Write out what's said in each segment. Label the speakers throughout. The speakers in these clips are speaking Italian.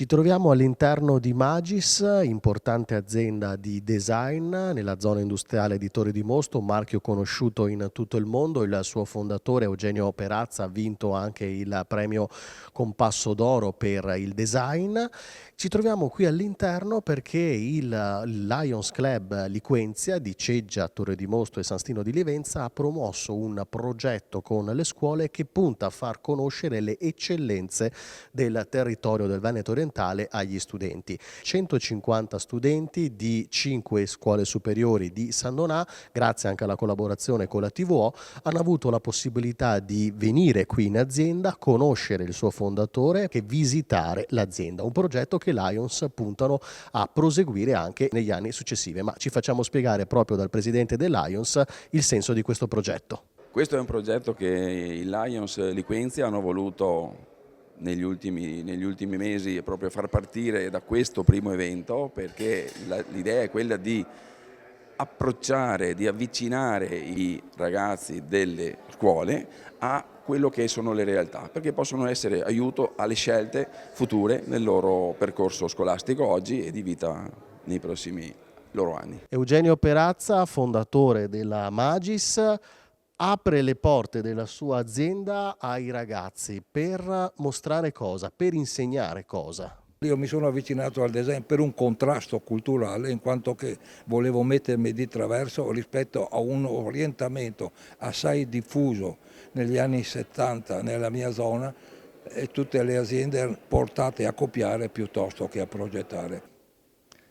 Speaker 1: Ci troviamo all'interno di Magis, importante azienda di design nella zona industriale di Torre di Mosto, un marchio conosciuto in tutto il mondo. Il suo fondatore Eugenio Perazza ha vinto anche il premio Compasso d'Oro per il design. Ci troviamo qui all'interno perché il Lions Club Liquenzia di Ceggia, Torre di Mosto e San Stino di Livenza ha promosso un progetto con le scuole che punta a far conoscere le eccellenze del territorio del Veneto orientale agli studenti. 150 studenti di 5 scuole superiori di San Donà, grazie anche alla collaborazione con la TVO, hanno avuto la possibilità di venire qui in azienda, conoscere il suo fondatore e visitare l'azienda. Un progetto che Lions puntano a proseguire anche negli anni successivi. Ma ci facciamo spiegare proprio dal presidente del Lions il senso di questo progetto.
Speaker 2: Questo è un progetto che i Lions Liquenzia hanno voluto negli ultimi mesi proprio far partire da questo primo evento, perché l'idea è quella di approcciare, di avvicinare i ragazzi delle scuole a quello che sono le realtà, perché possono essere aiuto alle scelte future nel loro percorso scolastico oggi e di vita nei prossimi loro anni.
Speaker 1: Eugenio Perazza, fondatore della Magis, apre le porte della sua azienda ai ragazzi per mostrare cosa? Per insegnare cosa?
Speaker 3: Io mi sono avvicinato al design per un contrasto culturale, in quanto che volevo mettermi di traverso rispetto a un orientamento assai diffuso negli anni 70 nella mia zona e tutte le aziende portate a copiare piuttosto che a progettare.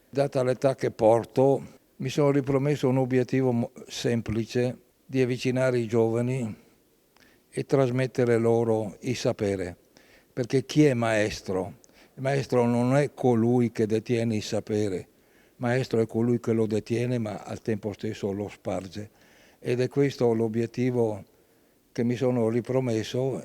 Speaker 3: Data l'età che porto, mi sono ripromesso un obiettivo semplice di avvicinare i giovani e trasmettere loro il sapere, perché chi è maestro? Il maestro non è colui che detiene il sapere, il maestro è colui che lo detiene ma al tempo stesso lo sparge. Ed è questo l'obiettivo che mi sono ripromesso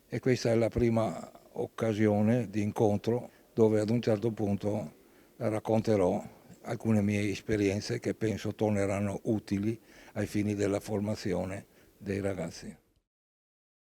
Speaker 3: e questa è la prima occasione di incontro dove ad un certo punto racconterò alcune mie esperienze che penso torneranno utili ai fini della formazione dei ragazzi.